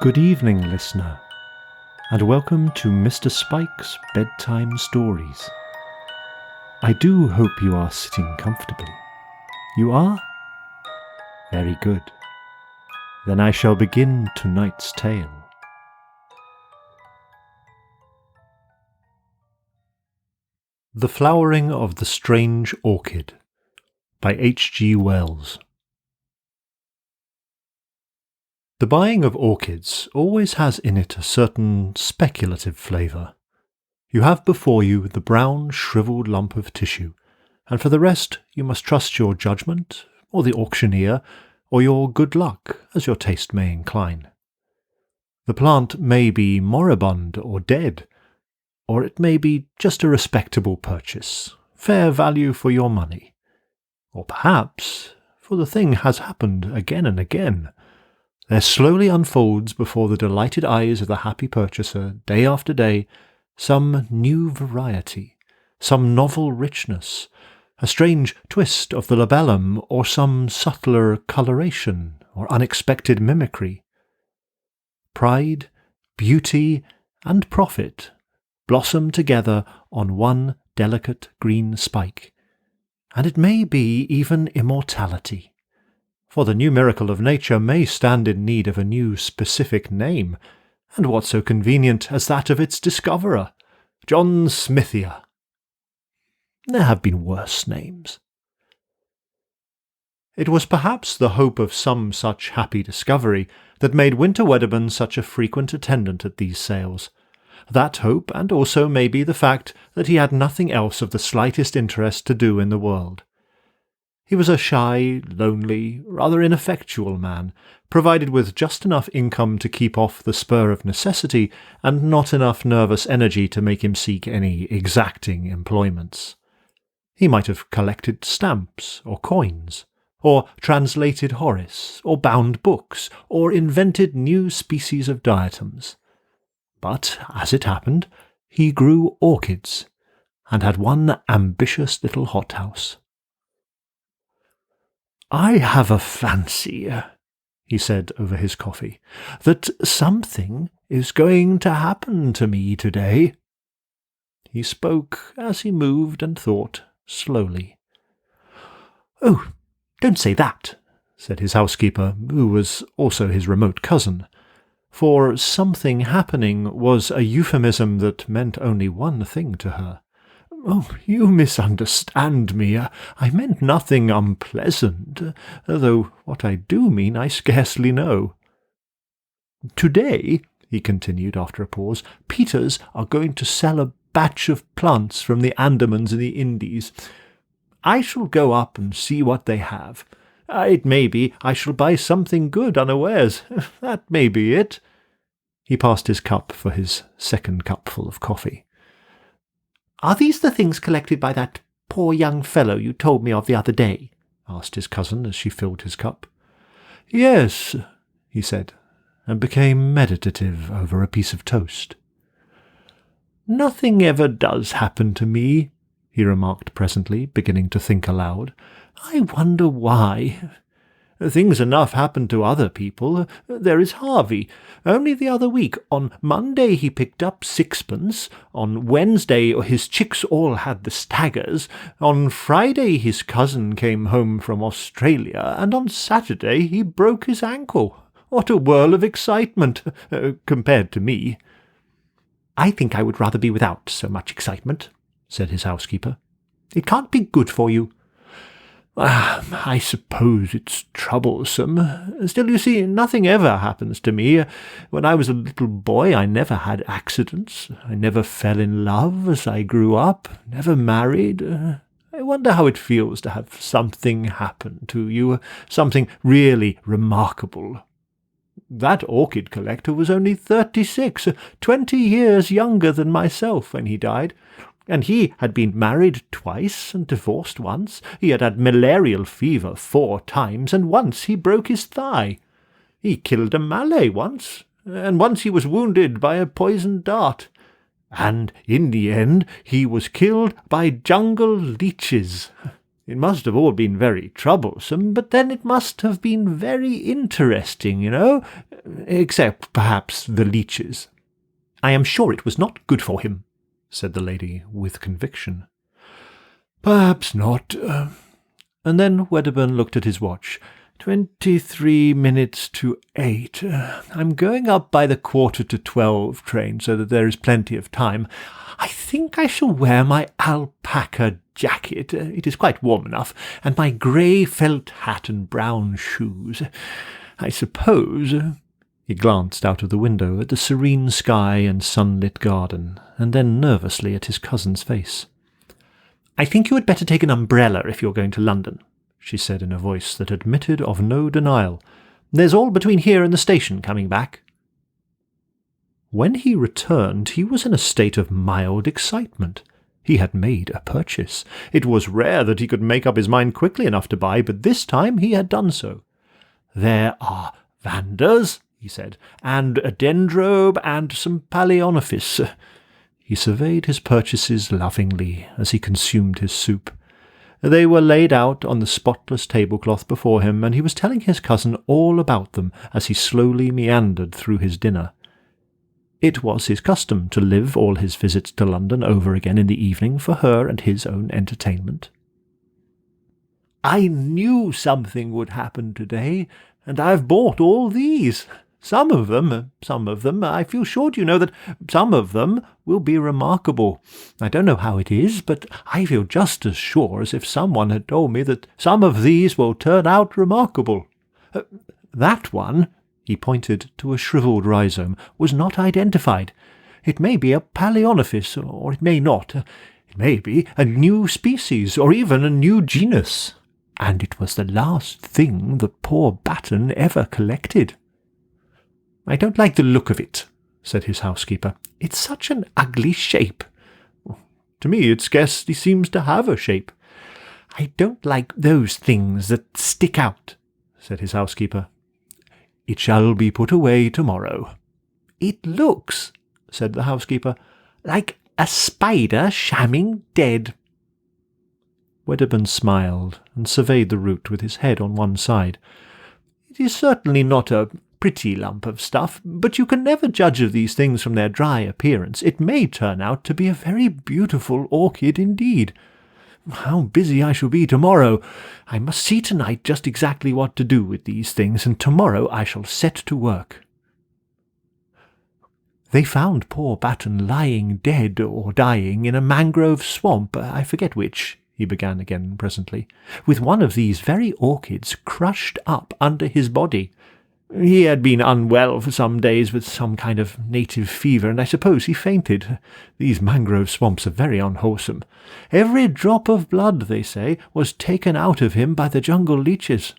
Good evening, listener, and welcome to Mr. Spike's Bedtime Stories. I do hope you are sitting comfortably. You are? Very good. Then I shall begin tonight's tale. The Flowering of the Strange Orchid by H.G. Wells. The buying of orchids always has in it a certain speculative flavour. You have before you the brown, shrivelled lump of tissue, and for the rest you must trust your judgment, or the auctioneer, or your good luck, as your taste may incline. The plant may be moribund or dead, or it may be just a respectable purchase, fair value for your money. Or perhaps, for the thing has happened again and again, there slowly unfolds before the delighted eyes of the happy purchaser, day after day, some new variety, some novel richness, a strange twist of the labellum, or some subtler coloration, or unexpected mimicry. Pride, beauty, and profit blossom together on one delicate green spike, and it may be even immortality. For the new miracle of nature may stand in need of a new specific name, and what so convenient as that of its discoverer, John Smithia? There have been worse names. It was perhaps the hope of some such happy discovery that made Winter Wedderburn such a frequent attendant at these sales. That hope, and also maybe the fact that he had nothing else of the slightest interest to do in the world. He was a shy, lonely, rather ineffectual man, provided with just enough income to keep off the spur of necessity, and not enough nervous energy to make him seek any exacting employments. He might have collected stamps or coins, or translated Horace, or bound books, or invented new species of diatoms. But, as it happened, he grew orchids, and had one ambitious little hothouse. "I have a fancy," he said over his coffee, "that something is going to happen to me today." He spoke, as he moved and thought, slowly. "Oh, don't say that," said his housekeeper, who was also his remote cousin, for something happening was a euphemism that meant only one thing to her. "Oh, you misunderstand me. I meant nothing unpleasant, though what I do mean I scarcely know. Today," he continued after a pause, "Peters are going to sell a batch of plants from the Andamans in the Indies. I shall go up and see what they have. It may be I shall buy something good unawares. That may be it." He passed his cup for his second cupful of coffee. "Are these the things collected by that poor young fellow you told me of the other day?" asked his cousin as she filled his cup. "Yes," he said, and became meditative over a piece of toast. "Nothing ever does happen to me," he remarked presently, beginning to think aloud. "I wonder why. Things enough happen to other people. There is Harvey. Only the other week, on Monday he picked up sixpence, on Wednesday his chicks all had the staggers, on Friday his cousin came home from Australia, and on Saturday he broke his ankle. What a whirl of excitement, compared to me." "I think I would rather be without so much excitement," said his housekeeper. "It can't be good for you." "I suppose it's troublesome. Still, you see, nothing ever happens to me. When I was a little boy I never had accidents. I never fell in love as I grew up, never married. I wonder how it feels to have something happen to you, something really remarkable. That orchid collector was only 36, 20 years younger than myself when he died. And he had been married twice and divorced once. He had had malarial fever 4 times, and once he broke his thigh. He killed a Malay once, and once he was wounded by a poisoned dart. And in the end he was killed by jungle leeches. It must have all been very troublesome, but then it must have been very interesting, you know. except perhaps the leeches." "I am sure it was not good for him," said the lady with conviction. "Perhaps not." And then Wedderburn looked at his watch. 23 minutes to 8. I'm going up by the 11:45 train, so that there is plenty of time. I think I shall wear my alpaca jacket. It is quite warm enough, and my grey felt hat and brown shoes. I suppose—" He glanced out of the window at the serene sky and sunlit garden, and then nervously at his cousin's face. "I think you had better take an umbrella if you're going to London," she said in a voice that admitted of no denial. "There's all between here and the station coming back." When he returned, he was in a state of mild excitement. He had made a purchase. It was rare that he could make up his mind quickly enough to buy, but this time he had done so. "There are Vandas," he said, "and a dendrobe, and some paleonophis." He surveyed his purchases lovingly as he consumed his soup. They were laid out on the spotless tablecloth before him, and he was telling his cousin all about them as he slowly meandered through his dinner. It was his custom to live all his visits to London over again in the evening for her and his own entertainment. "I knew something would happen today, and I've bought all these. Some of them, I feel sure, you know, that some of them will be remarkable. I don't know how it is, but I feel just as sure as if someone had told me that some of these will turn out remarkable. That one," he pointed to a shriveled rhizome, "was not identified. It may be a paleonophis, or it may not. It may be a new species, or even a new genus. And it was the last thing that poor Batten ever collected." "I don't like the look of it," said his housekeeper. "It's such an ugly shape." "To me it scarcely seems to have a shape." "I don't like those things that stick out," said his housekeeper. "It shall be put away tomorrow." "It looks," said the housekeeper, "like a spider shamming dead." Wedderburn smiled and surveyed the root with his head on one side. "It is certainly not a pretty lump of stuff, but you can never judge of these things from their dry appearance. It may turn out to be a very beautiful orchid indeed. How busy I shall be tomorrow! I must see tonight just exactly what to do with these things, and tomorrow I shall set to work." "They found poor Batten lying dead or dying in a mangrove swamp, I forget which," he began again presently, "with one of these very orchids crushed up under his body. He had been unwell for some days with some kind of native fever, and I suppose he fainted. These mangrove swamps are very unwholesome. Every drop of blood, they say, was taken out of him by the jungle leeches.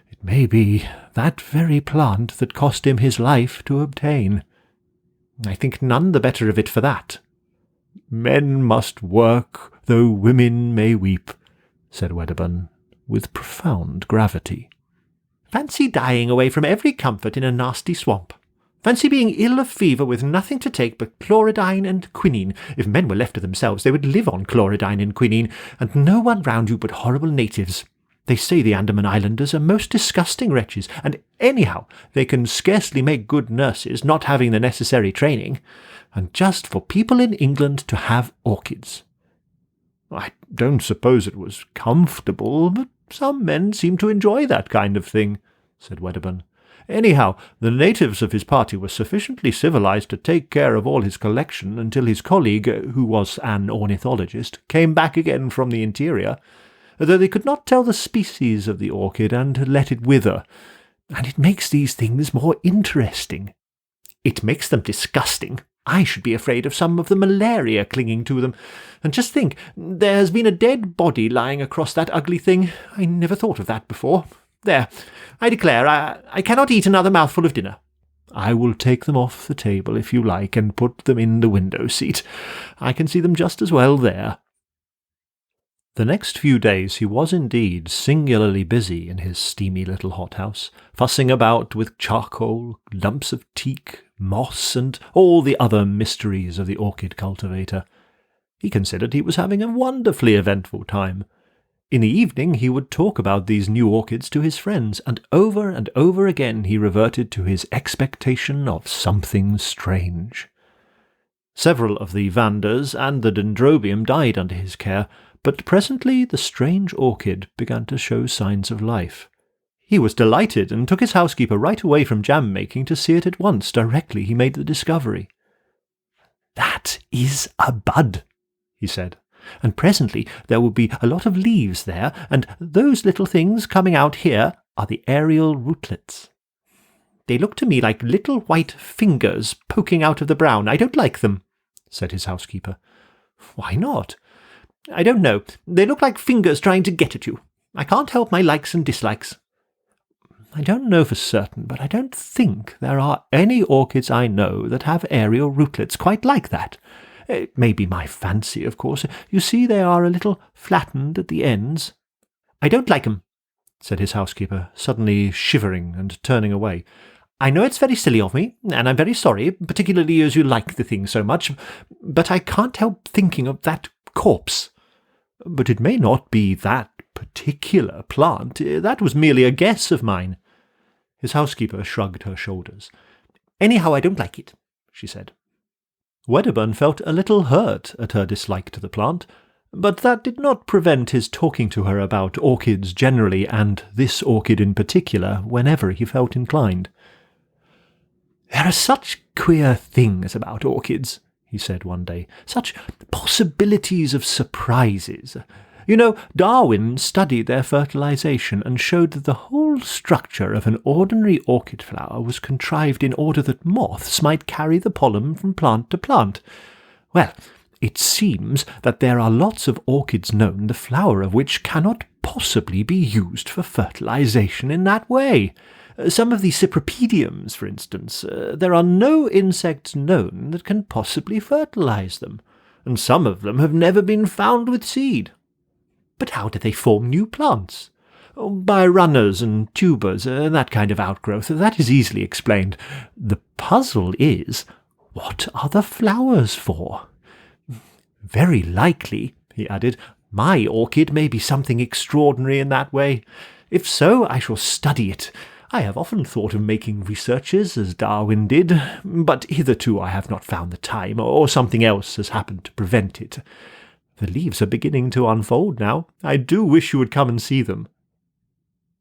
It may be that very plant that cost him his life to obtain. I think none the better of it for that." "Men must work, though women may weep," said Wedderburn, with profound gravity. "Fancy dying away from every comfort in a nasty swamp. Fancy being ill of fever with nothing to take but chlorodyne and quinine. If men were left to themselves, they would live on chlorodyne and quinine, and no one round you but horrible natives. They say the Andaman Islanders are most disgusting wretches, and anyhow they can scarcely make good nurses, not having the necessary training. And just for people in England to have orchids. I don't suppose it was comfortable, but some men seem to enjoy that kind of thing," said Wedderburn. "Anyhow, the natives of his party were sufficiently civilized to take care of all his collection until his colleague, who was an ornithologist, came back again from the interior, though they could not tell the species of the orchid, and let it wither. And it makes these things more interesting." "It makes them disgusting. I should be afraid of some of the malaria clinging to them. And just think, there has been a dead body lying across that ugly thing. I never thought of that before. There, I declare, I cannot eat another mouthful of dinner." "I will take them off the table if you like, and put them in the window-seat. I can see them just as well there." The next few days he was indeed singularly busy in his steamy little hothouse, fussing about with charcoal, lumps of teak, moss, and all the other mysteries of the orchid cultivator. He considered he was having a wonderfully eventful time. In the evening he would talk about these new orchids to his friends, and over again he reverted to his expectation of something strange. Several of the Vandas and the Dendrobium died under his care, but presently the strange orchid began to show signs of life. He was delighted, and took his housekeeper right away from jam-making to see it at once, directly he made the discovery. "That is a bud," he said, "and presently there will be a lot of leaves there, and those little things coming out here are the aerial rootlets. They look to me like little white fingers poking out of the brown. I don't like them," said his housekeeper. "Why not?" "I don't know. They look like fingers trying to get at you. I can't help my likes and dislikes." "I don't know for certain, but I don't think there are any orchids I know that have aerial rootlets quite like that. It may be my fancy, of course. You see they are a little flattened at the ends." "I don't like 'em," said his housekeeper, suddenly shivering and turning away. "I know it's very silly of me, and I'm very sorry, particularly as you like the thing so much, but I can't help thinking of that corpse." "But it may not be that particular plant. That was merely a guess of mine." His housekeeper shrugged her shoulders. "Anyhow, I don't like it," she said. Wedderburn felt a little hurt at her dislike to the plant, but that did not prevent his talking to her about orchids generally, and this orchid in particular, whenever he felt inclined. "There are such queer things about orchids," he said one day, "such possibilities of surprises. You know, Darwin studied their fertilization and showed that the whole structure of an ordinary orchid flower was contrived in order that moths might carry the pollen from plant to plant. Well, it seems that there are lots of orchids known the flower of which cannot possibly be used for fertilization in that way. Some of the cypripediums, for instance, there are no insects known that can possibly fertilize them, and some of them have never been found with seed. But how do they form new plants? By runners and tubers, that kind of outgrowth. That is easily explained. The puzzle is, what are the flowers for? Very likely," he added, "my orchid may be something extraordinary in that way. If so, I shall study it. I have often thought of making researches, as Darwin did, but hitherto I have not found the time, or something else has happened to prevent it. The leaves are beginning to unfold now. I do wish you would come and see them."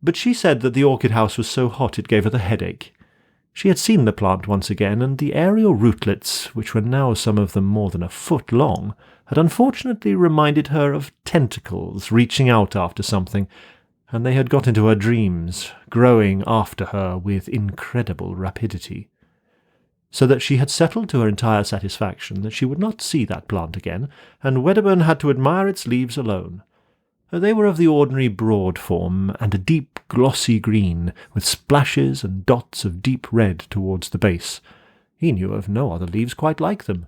But she said that the orchid house was so hot it gave her the headache. She had seen the plant once again, and the aerial rootlets, which were now some of them more than a foot long, had unfortunately reminded her of tentacles reaching out after something, and they had got into her dreams, growing after her with incredible rapidity. So that she had settled to her entire satisfaction that she would not see that plant again, and Wedderburn had to admire its leaves alone. They were of the ordinary broad form, and a deep glossy green, with splashes and dots of deep red towards the base. He knew of no other leaves quite like them.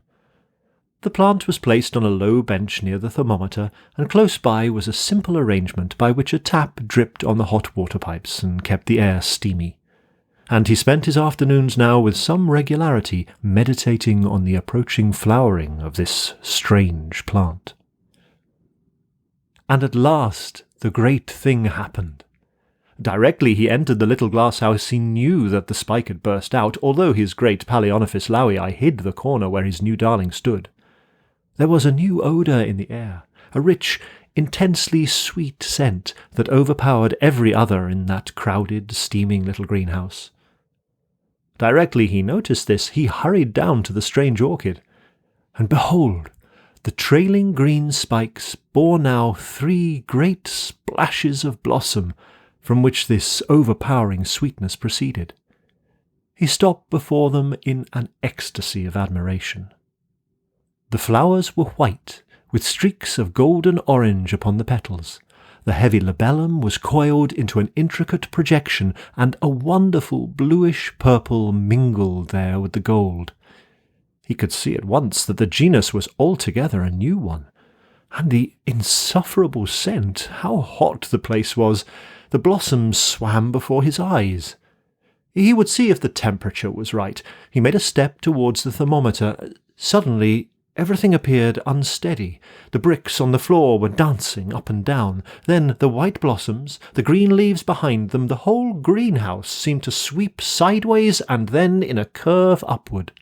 The plant was placed on a low bench near the thermometer, and close by was a simple arrangement by which a tap dripped on the hot water pipes and kept the air steamy. And he spent his afternoons now with some regularity meditating on the approaching flowering of this strange plant. And at last the great thing happened. Directly he entered the little glass house he knew that the spike had burst out, although his great Palaeonophis lowii hid the corner where his new darling stood. There was a new odour in the air, a rich, intensely sweet scent that overpowered every other in that crowded, steaming little greenhouse. Directly he noticed this, he hurried down to the strange orchid, and behold, the trailing green spikes bore now 3 great splashes of blossom, from which this overpowering sweetness proceeded. He stopped before them in an ecstasy of admiration. The flowers were white, with streaks of golden orange upon the petals. The heavy labellum was coiled into an intricate projection, and a wonderful bluish purple mingled there with the gold. He could see at once that the genus was altogether a new one. And the insufferable scent, how hot the place was! The blossoms swam before his eyes. He would see if the temperature was right. He made a step towards the thermometer. Suddenly Everything appeared unsteady. The bricks on the floor were dancing up and down. Then the white blossoms, the green leaves behind them, the whole greenhouse seemed to sweep sideways and then in a curve upward.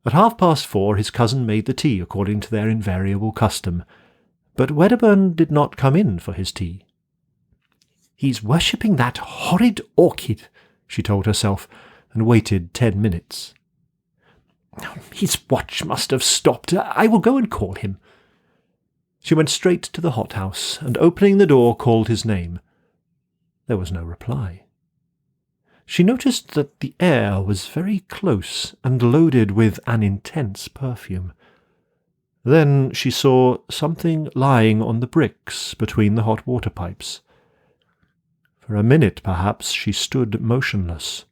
At 4:30 his cousin made the tea according to their invariable custom, but Wedderburn did not come in for his tea. "He's worshipping that horrid orchid," she told herself, and waited 10 minutes. "His watch must have stopped. I will go and call him." She went straight to the hothouse, and opening the door called his name. There was no reply. She noticed that the air was very close and loaded with an intense perfume. Then she saw something lying on the bricks between the hot water pipes. For a minute, perhaps, she stood motionless.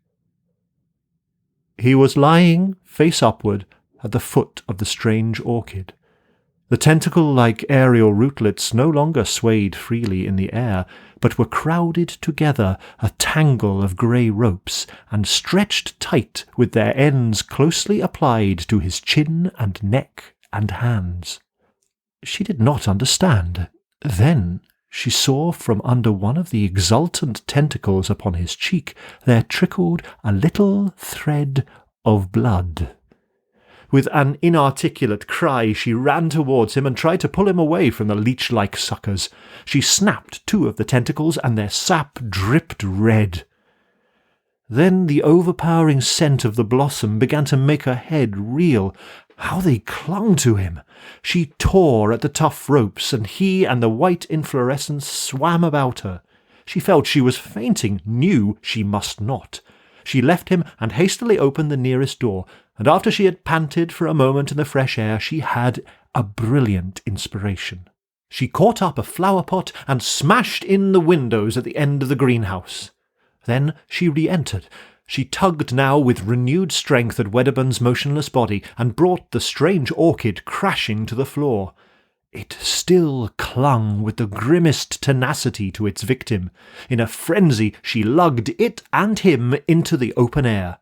He was lying, face upward, at the foot of the strange orchid. The tentacle-like aerial rootlets no longer swayed freely in the air, but were crowded together, a tangle of grey ropes, and stretched tight with their ends closely applied to his chin and neck and hands. She did not understand. Then she saw from under one of the exultant tentacles upon his cheek there trickled a little thread of blood. With an inarticulate cry she ran towards him and tried to pull him away from the leech-like suckers. She snapped 2 of the tentacles, and their sap dripped red. Then the overpowering scent of the blossom began to make her head reel. How they clung to him! She tore at the tough ropes, and he and the white inflorescence swam about her. She felt she was fainting, knew she must not. She left him and hastily opened the nearest door, and after she had panted for a moment in the fresh air, she had a brilliant inspiration. She caught up a flower-pot and smashed in the windows at the end of the greenhouse. Then she re-entered. She tugged now with renewed strength at Wedderburn's motionless body, and brought the strange orchid crashing to the floor. It still clung with the grimmest tenacity to its victim. In a frenzy she lugged it and him into the open air.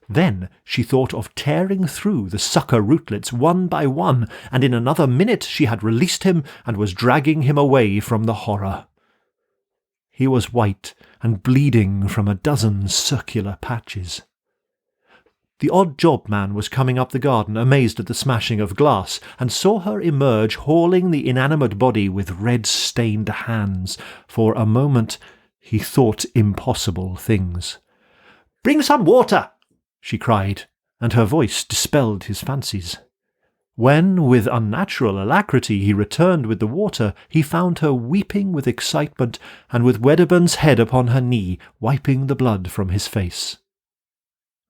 Then she thought of tearing through the sucker rootlets one by one, and in another minute she had released him and was dragging him away from the horror. He was white and bleeding from a dozen circular patches. The odd job man was coming up the garden, amazed at the smashing of glass, and saw her emerge, hauling the inanimate body with red-stained hands. For a moment he thought impossible things. "Bring some water!" she cried, and her voice dispelled his fancies. When, with unnatural alacrity, he returned with the water, he found her weeping with excitement, and with Wedderburn's head upon her knee, wiping the blood from his face.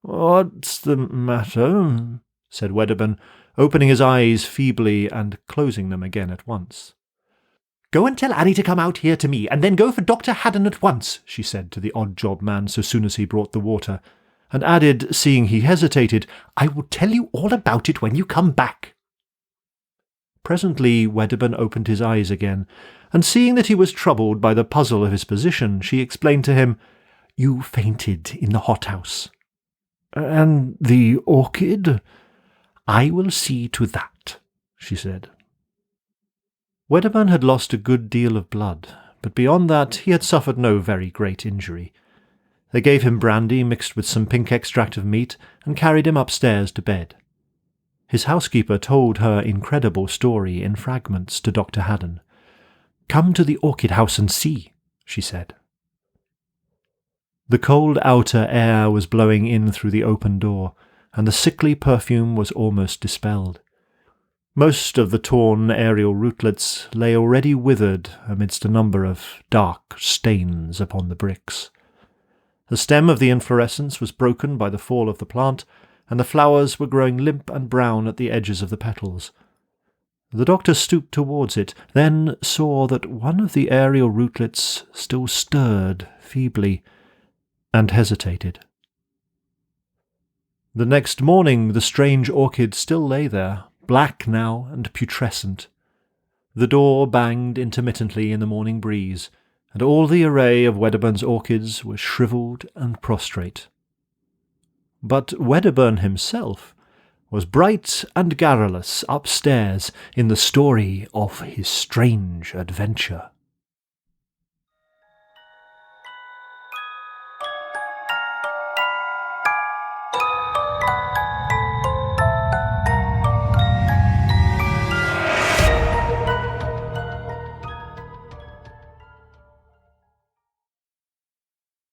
"What's the matter?" said Wedderburn, opening his eyes feebly and closing them again at once. "Go and tell Annie to come out here to me, and then go for Dr. Haddon at once," she said to the odd job man so soon as he brought the water, and added, seeing he hesitated, "I will tell you all about it when you come back." Presently Wedderburn opened his eyes again, and seeing that he was troubled by the puzzle of his position, she explained to him, "You fainted in the hothouse." "And the orchid?" "I will see to that," she said. Wedderburn had lost a good deal of blood, but beyond that he had suffered no very great injury. They gave him brandy mixed with some pink extract of meat, and carried him upstairs to bed. His housekeeper told her incredible story in fragments to Dr. Haddon. "Come to the orchid house and see," she said. The cold outer air was blowing in through the open door, and the sickly perfume was almost dispelled. Most of the torn aerial rootlets lay already withered amidst a number of dark stains upon the bricks. The stem of the inflorescence was broken by the fall of the plant, and the flowers were growing limp and brown at the edges of the petals. The doctor stooped towards it, then saw that one of the aerial rootlets still stirred feebly, and hesitated. The next morning the strange orchid still lay there, black now and putrescent. The door banged intermittently in the morning breeze, and all the array of Wedderburn's orchids was shriveled and prostrate. But Wedderburn himself was bright and garrulous upstairs in the story of his strange adventure.